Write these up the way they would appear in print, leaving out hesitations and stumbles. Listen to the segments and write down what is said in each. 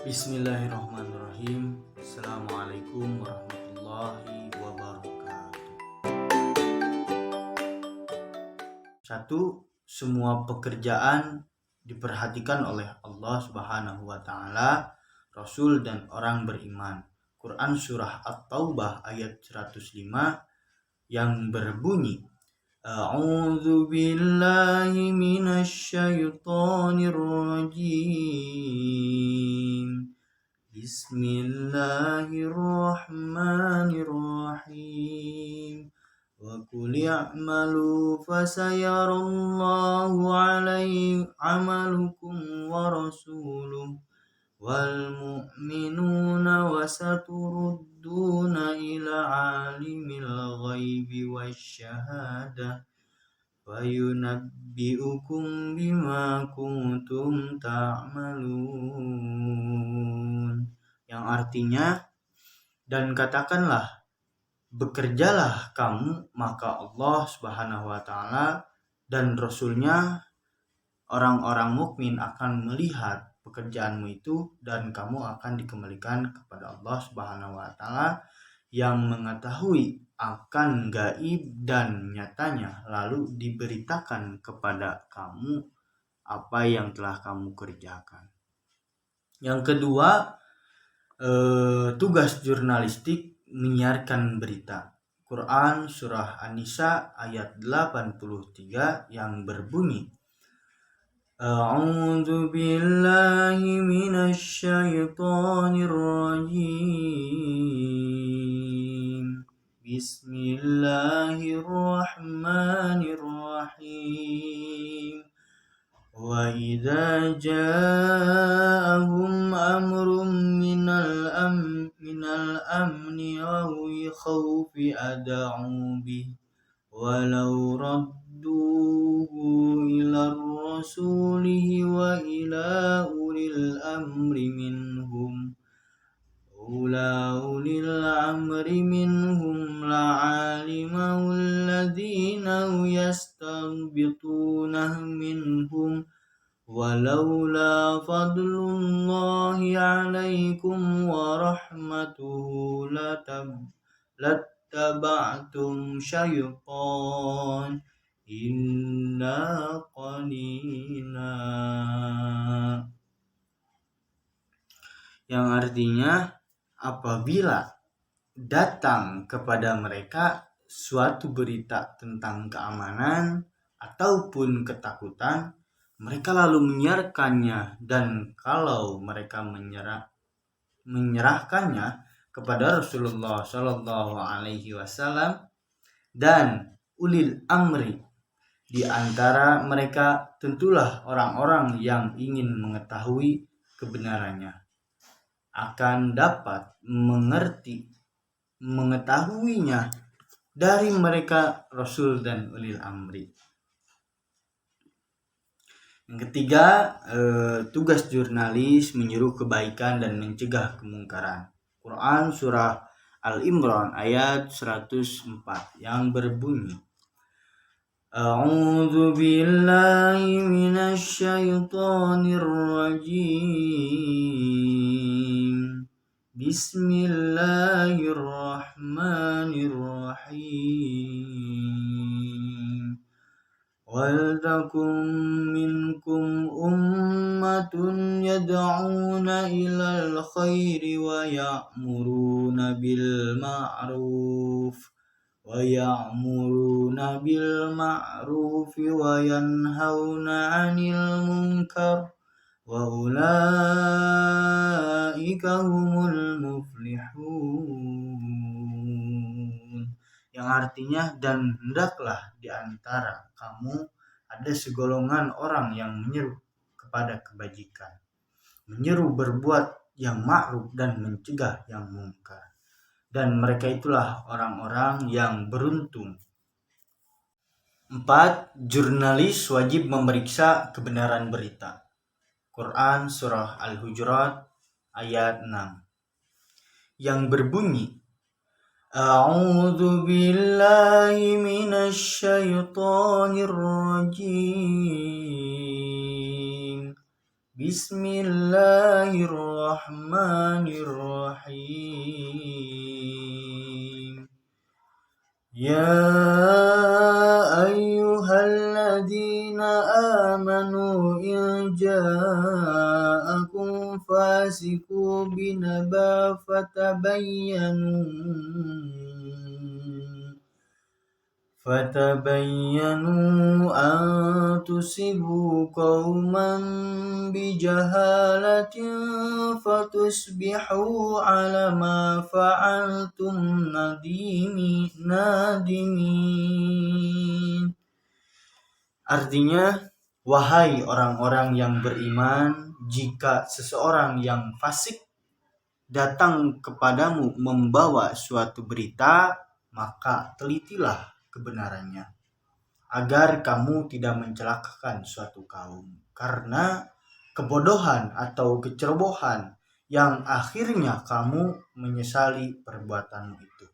Bismillahirrahmanirrahim. Assalamualaikum warahmatullahi wabarakatuh. Satu, semua pekerjaan diperhatikan oleh Allah Subhanahu wa taala, Rasul dan orang beriman. Quran surah At-Taubah ayat 105 yang berbunyi, A'udzu billahi minasy syaithanir rajim. Bismillahirrahmanirrahim. Wa qul i'malu fasayarallahu 'amalukum wa rasuluhu wal mu'minuna wa saturudduna ila 'alimil ghaibi wasyahadah fayunabbi'ukum bima kuntum ta'malun. Yang artinya, dan katakanlah, bekerjalah kamu, maka Allah Subhanahu wa taala dan Rasulnya, orang-orang mukmin akan melihat pekerjaanmu itu dan kamu akan dikembalikan kepada Allah Subhanahu wa taala yang mengetahui akan gaib dan nyatanya, lalu diberitakan kepada kamu apa yang telah kamu kerjakan. Yang kedua, tugas jurnalistik menyiarkan berita. Quran surah An-Nisa ayat 83 yang berbunyi, A'udzu billahi minasy syaithanir rajim. Bismillahirrahmanirrahim. Wa idza ja'ahum amrun minal amni aw khawfi ad'u bihi walau radduhu ila rasulihi wa ila ulil amri minhum la'alimahu alladhina yastanbitunahu minhum walaula fadlullahi 'alaikum wa rahmatuhu lattaba'tum syaitan inna qalina. Yang artinya, apabila datang kepada mereka suatu berita tentang keamanan ataupun ketakutan, mereka lalu menyiarkannya, dan kalau mereka menyerahkannya kepada Rasulullah Shallallahu Alaihi Wasallam dan ulil amri di antara mereka, tentulah orang-orang yang ingin mengetahui kebenarannya akan dapat mengetahuinya dari mereka Rasul dan ulil amri. Yang ketiga, tugas jurnalis menyeru kebaikan dan mencegah kemungkaran. Quran surah Al-Imran ayat 104 yang berbunyi, A'udzu billahi minasy syaithanir rajim. Bismillahirrahmanirrahim. Waltakum minkum ummatun yad'una ilal khairi wa ya'muruna bil ma'ruf wa yanhauna 'anil munkar wa ulaika humul muflihun. Yang artinya, dan hendaklah di antara kamu ada segolongan orang yang menyeru kepada kebajikan, menyeru berbuat yang ma'ruf dan mencegah yang mungkar, dan mereka itulah orang-orang yang beruntung. 4. Jurnalis wajib memeriksa kebenaran berita. Quran surah Al-Hujurat ayat 6 yang berbunyi, A'udzu billahi minasy syaithanir rajim. Bismillahirrahmanirrahim. Ya ayyuhalladzina amanu in ja'akum fasiqun binaba fatabayyanu an tusibu qauman bijahalatin fatusbihu ala ma fa'altum nadimin. Artinya, wahai orang-orang yang beriman, jika seseorang yang fasik datang kepadamu membawa suatu berita, maka telitilah kebenarannya, agar kamu tidak mencelakakan suatu kaum karena kebodohan atau kecerobohan yang akhirnya kamu menyesali perbuatanmu itu.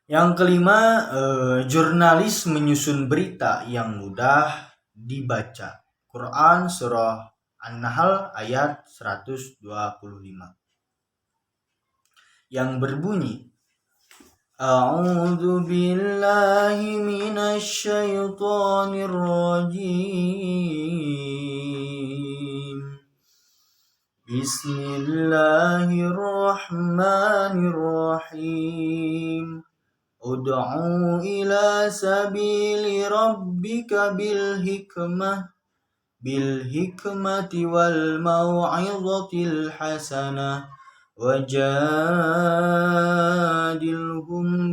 Yang kelima, jurnalis menyusun berita yang mudah dibaca. Quran surah An-Nahl ayat 125 yang berbunyi, A'udzu billahi minasy syaithanir rajim. Bismillahirrahmanirrahim. Ud'u ila sabili rabbika bil hikmati wal mau'izatil hasanah wajadilhum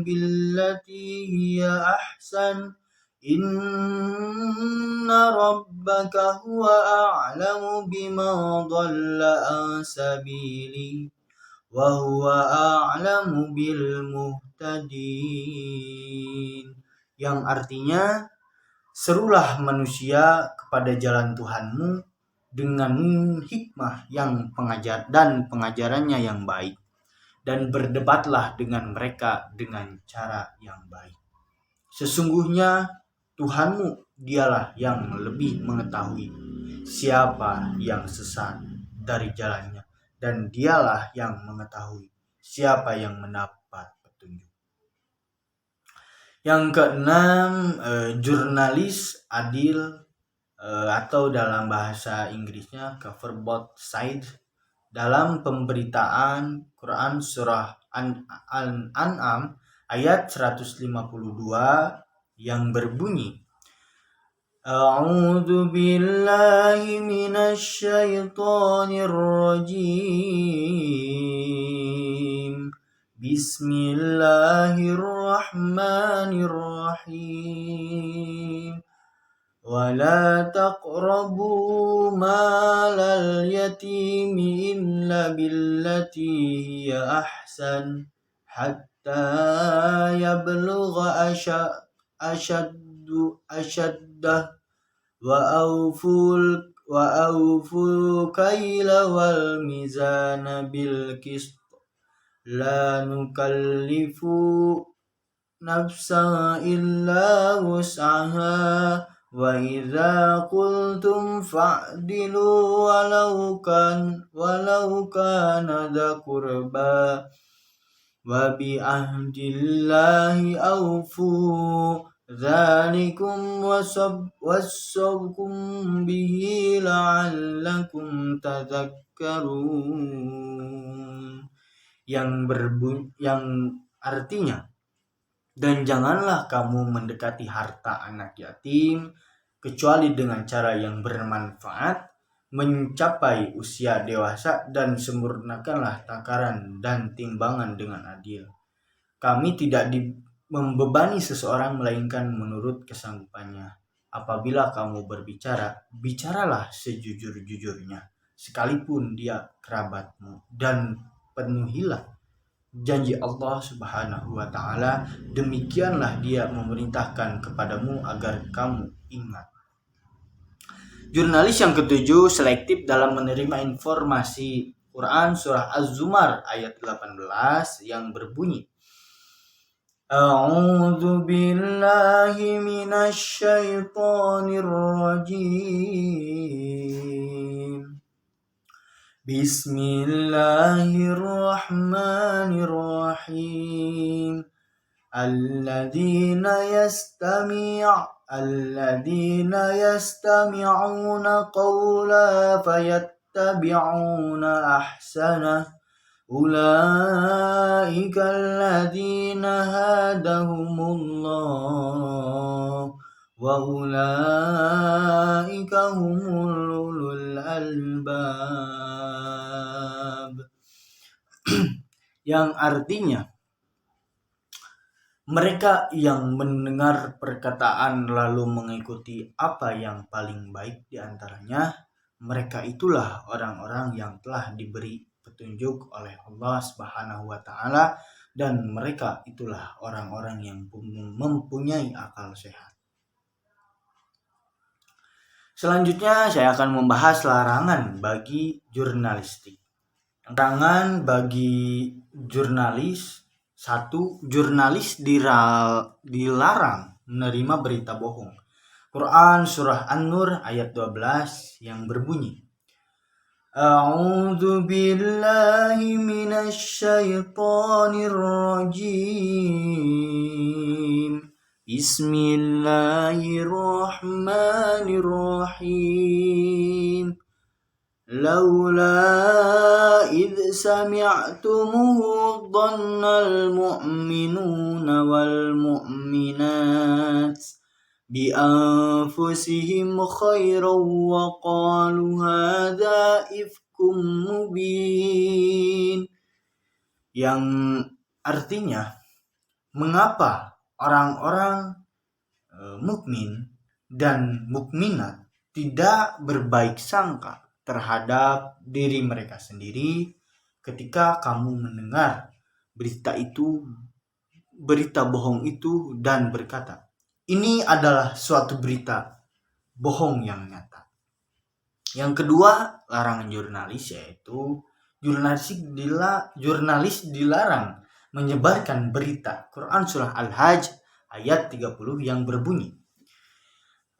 billati hiya ahsan inna rabbaka huwa a'lamu biman dhalla an sabili wa huwa a'lamu bil muhtadin. Yang artinya, serulah manusia kepada jalan Tuhanmu dengan hikmah yang pengajarannya yang baik, dan berdebatlah dengan mereka dengan cara yang baik. Sesungguhnya Tuhanmu dialah yang lebih mengetahui siapa yang sesat dari jalannya, dan dialah yang mengetahui siapa yang mendapat petunjuk. Yang keenam, jurnalis adil, atau dalam bahasa Inggrisnya cover both sides, dalam pemberitaan Quran surah Al-An'am ayat 152 yang berbunyi, A'udzu billahi minasy syaithanir rajim. Bismillahirrahmanirrahim. Wala taqrabu malal yatimi illa billati hiya ahsan hatta yablugha ashaddah wa awful kaila wal mizana bil qist la nukallifu nafsan illa wus'aha wa idza qultum fa'dilu walau kana dha qurba wa bi ahdillahi awfu dzalikum wasabkum bihi la'allakum tadhakkarun. Yang artinya, dan janganlah kamu mendekati harta anak yatim kecuali dengan cara yang bermanfaat, mencapai usia dewasa, dan sempurnakanlah takaran dan timbangan dengan adil. Kami tidak membebani seseorang melainkan menurut kesanggupannya. Apabila kamu berbicara, bicaralah sejujur-jujurnya, sekalipun dia kerabatmu, dan penuhilah janji Allah Subhanahu wa ta'ala. Demikianlah Dia memerintahkan kepadamu agar kamu ingat. Jurnalis yang ketujuh selektif dalam menerima informasi. Quran surah Az-Zumar ayat 18 yang berbunyi, A'udzu billahi minasy syaithanir rajim. Bismillahirrahmanirrahim. Alladzina yastami'una qawla fayattabi'una ahsanah. Ulaika alladzina hadahumullah wa ulaika humul ulul albab. Yang artinya, mereka yang mendengar perkataan lalu mengikuti apa yang paling baik di antaranya, mereka itulah orang-orang yang telah diberi petunjuk oleh Allah Subhanahu wa taala, dan mereka itulah orang-orang yang mempunyai akal sehat. Selanjutnya saya akan membahas larangan bagi jurnalistik. Larangan bagi jurnalis. 1. Jurnalis dilarang menerima berita bohong. Quran Surah An-Nur ayat 12 yang berbunyi, A'udzu billahi minasy syaithanir rajim. Bismillahirrahmanirrahim. Laula idh sami'tumuhu dhannal mu'minuna wal mu'minat bi anfusihim khairan wa qalu hadza ifkum mubin. Yang artinya, mengapa orang-orang mukmin dan mukminat tidak berbaik sangka terhadap diri mereka sendiri ketika kamu mendengar berita bohong itu dan berkata, ini adalah suatu berita bohong yang nyata. Yang kedua, larangan jurnalis, yaitu jurnalis dilarang menyebarkan berita. Quran Surah Al-Hajj ayat 30 yang berbunyi,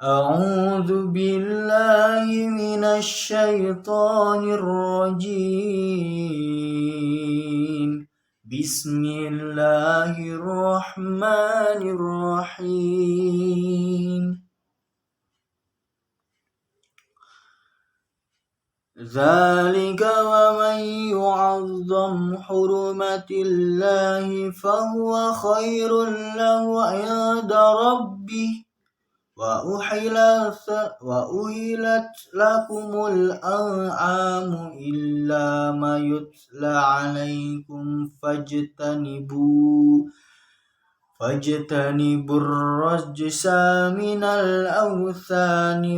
A'udzu billahi minasy syaithanir rajim. Bismillahirrahmanirrahim. Dzalika wa man yu'azzam hurumatillahi fahuwa khairun lahu 'inda rabbih wa uhilat lakumul an'amu illa ma yutla 'alaikum fajtanibur rajsa minal awthani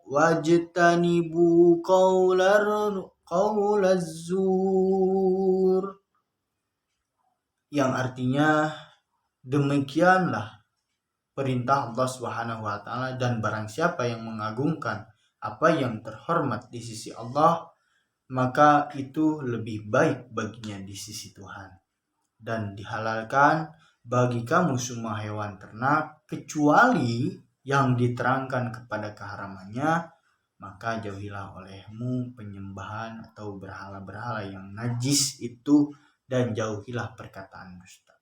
wajtanibu qawlaz zur. Yang artinya, demikianlah perintah Allah Subhanahu wa taala, dan barang siapa yang mengagungkan apa yang terhormat di sisi Allah, maka itu lebih baik baginya di sisi Tuhan. Dan dihalalkan bagi kamu semua hewan ternak kecuali yang diterangkan kepada keharamannya, maka jauhilah olehmu penyembahan atau berhala-berhala yang najis itu, dan jauhilah perkataan dusta.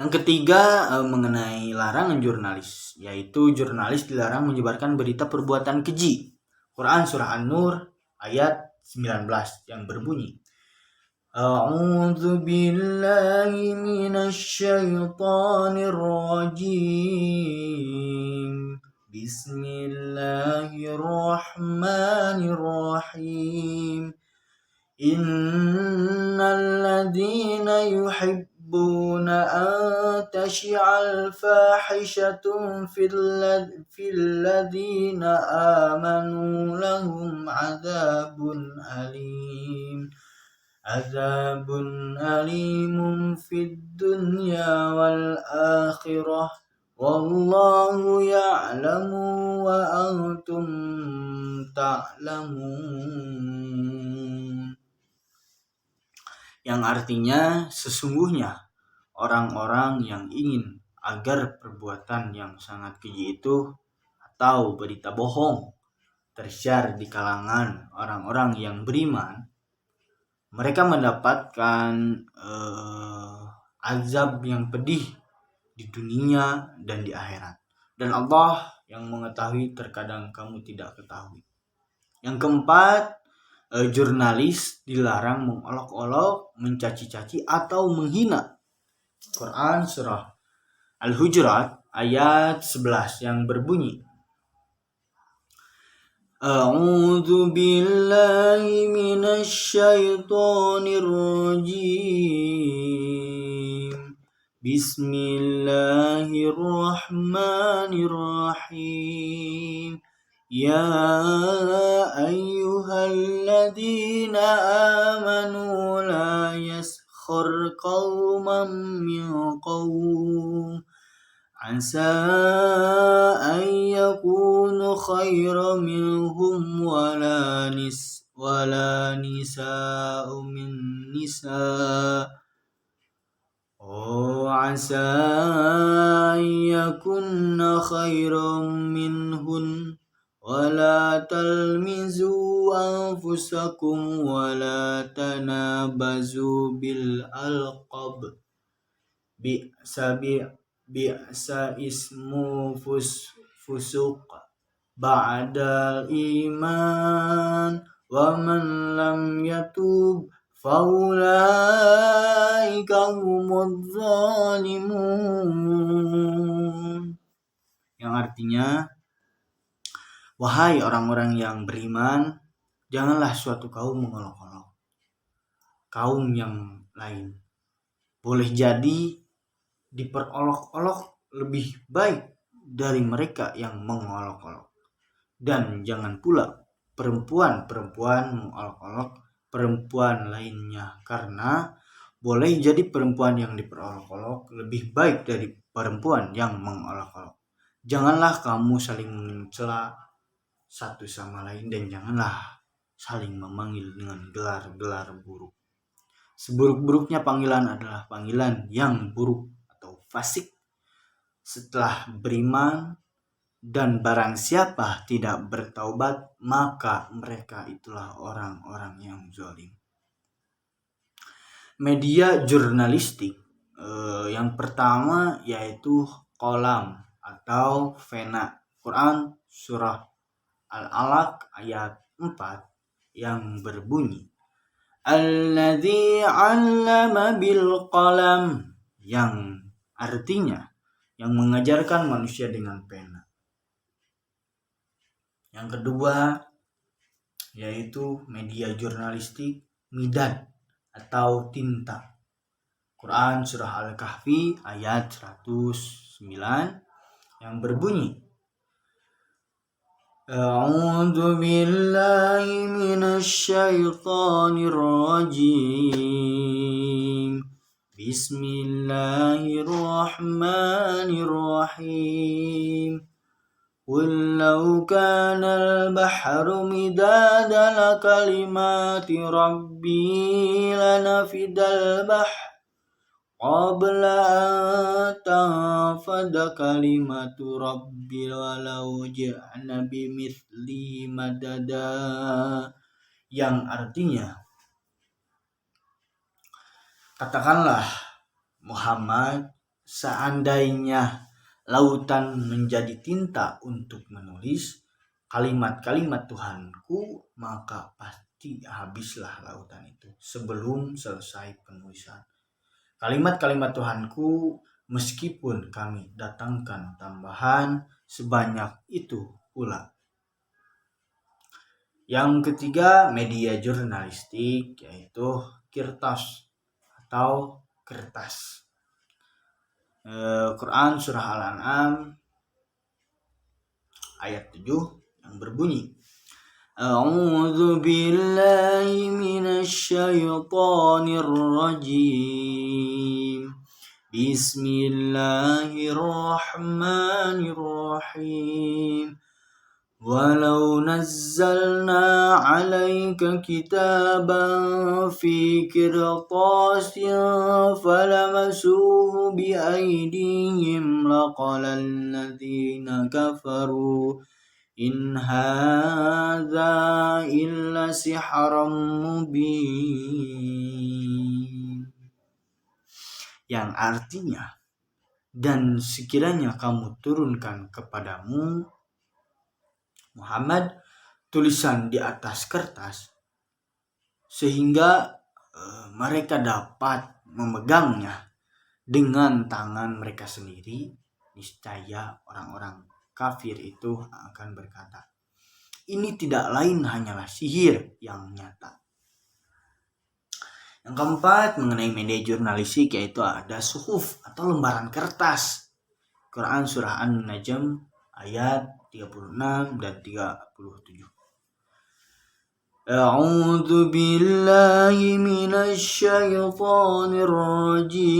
Yang ketiga, mengenai larangan jurnalis, yaitu jurnalis dilarang menyebarkan berita perbuatan keji. Quran Surah An-Nur ayat 19 yang berbunyi, A'udzu billahi minasy syaithanir rajim. Bismillahirrahmanirrahim. Innal ladzina yuhibbuna an tashi'al fahishatun fil ladzina amanu lahum azabun alimun fid dunya wal akhirah wallahu ya'lamu wa antum ta'lamun. Yang artinya, sesungguhnya orang-orang yang ingin agar perbuatan yang sangat keji itu atau berita bohong tersiar di kalangan orang-orang yang beriman, mereka mendapatkan azab yang pedih di dunia dan di akhirat. Dan Allah yang mengetahui terkadang kamu tidak ketahui. Yang keempat, jurnalis dilarang mengolok-olok, mencaci-caci atau menghina. Quran surah Al-Hujurat ayat 11 yang berbunyi, A'udzu billahi minasy syaithanir rajim. Bismillahirrahmanirrahim. Ya ayyuhalladzina amanu la yaskhar qauman min qaum asa an yakunu khairan minhum wala nisa'u min nisa' asa an yakunna khairan minhun wala talmizu anfusakum wala tanabazu bil alqab bi'sa ismu fusuq ba'dal iman wa man lam yatub faulaika humudz zalimun. Yang artinya, wahai orang-orang yang beriman, janganlah suatu kaum mengolok-olok kaum yang lain. Boleh jadi diperolok-olok lebih baik dari mereka yang mengolok-olok. Dan jangan pula perempuan-perempuan mengolok-olok perempuan lainnya, karena boleh jadi perempuan yang diperolok-olok lebih baik dari perempuan yang mengolok-olok. Janganlah kamu saling mencela satu sama lain dan janganlah saling memanggil dengan gelar-gelar buruk. Seburuk-buruknya panggilan adalah panggilan yang buruk atau fasik setelah beriman, dan barang siapa tidak bertaubat maka mereka itulah orang-orang yang zalim. Media jurnalistik yang pertama yaitu kolam atau pena. Quran surah Al-Alaq ayat 4 yang berbunyi, Alladzi 'allama bil qalam, yang artinya yang mengajarkan manusia dengan pena. Yang kedua yaitu media jurnalistik midad atau tinta. Quran surah Al-Kahfi ayat 109 yang berbunyi, A'udzu billahi minasy syaithanir rajim. Bismillahirrahmanirrahim. Qul law kana al-bahru midadan lakalimati rabbi lanafidal bahr qabla an tanfada kalimatu rabbi walau ji'na bimithli madada. Yang artinya, katakanlah Muhammad, seandainya lautan menjadi tinta untuk menulis kalimat-kalimat Tuhanku, maka pasti habislah lautan itu sebelum selesai penulisan kalimat-kalimat Tuhanku, meskipun kami datangkan tambahan sebanyak itu pula. Yang ketiga, media jurnalistik yaitu kirtas atau kertas. Quran surah Al-An'am ayat 7 yang berbunyi, A'udzu billahi minasy syaithanir rajim. Bismillahirrahmanirrahim. Walau nazzalna 'alaika kitaban fi qirtasin falamasuhu biaydihim laqala alladziina kafaru in hadza illa sihrun mubin. Yang artinya, dan sekiranya kamu turunkan kepadamu Muhammad tulisan di atas kertas sehingga mereka dapat memegangnya dengan tangan mereka sendiri, niscaya orang-orang kafir itu akan berkata, ini tidak lain hanyalah sihir yang nyata. Yang keempat, mengenai media jurnalistik, yaitu ada suhuf atau lembaran kertas. Quran surah An-Najm ayat 36 dan 37. A'udzu billahi minasy syaithanir rajim.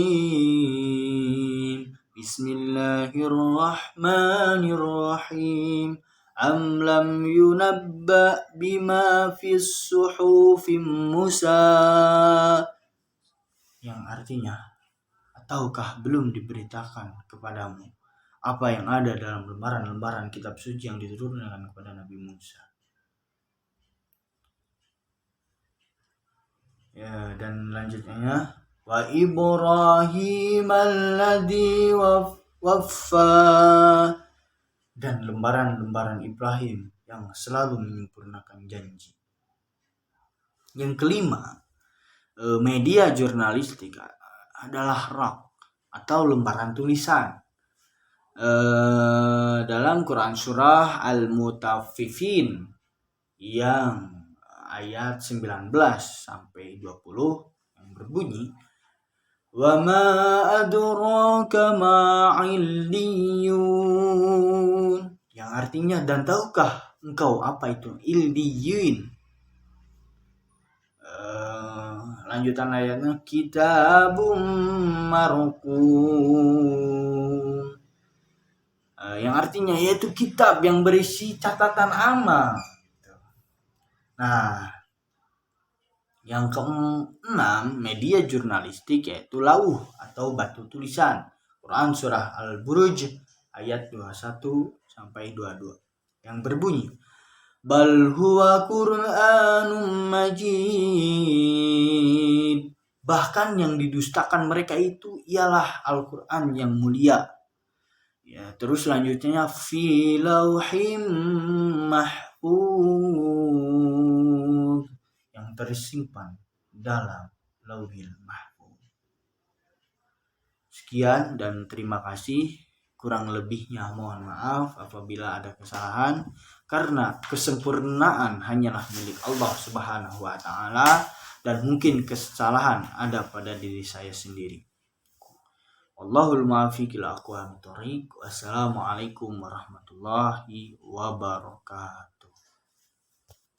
Bismillahirrahmanirrahim. Am lam yunabba bima fis suhufi Musa. Yang artinya, ataukah belum diberitakan kepadamu apa yang ada dalam lembaran-lembaran kitab suci yang diturunkan kepada Nabi Musa. Ya, dan lanjutnya wa Ibrahim alladzi waffa, dan lembaran-lembaran Ibrahim yang selalu menyempurnakan janji. Yang kelima, media jurnalistik adalah rak atau lembaran tulisan. Dalam Quran surah Al-Mutaffifin yang ayat 19 sampai 20 yang berbunyi, wa ma adraka ma illiyun, yang artinya, dan tahukah engkau apa itu illiyun? Lanjutan ayatnya, kitabum marqum, yang artinya yaitu kitab yang berisi catatan amal. Nah, yang keenam, media jurnalistik yaitu lauh atau batu tulisan. Quran surah Al-Buruj ayat 21 sampai 22 yang berbunyi, bal huwa Qur'anun majid. Bahkan yang didustakan mereka itu ialah Al-Qur'an yang mulia. Ya, terus selanjutnya fi lauhim mahfuz, yang tersimpan dalam lauhil mahfuz. Sekian dan terima kasih. Kurang lebihnya mohon maaf apabila ada kesalahan, karena kesempurnaan hanyalah milik Allah Subhanahu wa taala, dan mungkin kesalahan ada pada diri saya sendiri. Allahul muwaffiq ila aqwamit thoriq. Wassalamualaikum warahmatullahi wabarakatuh.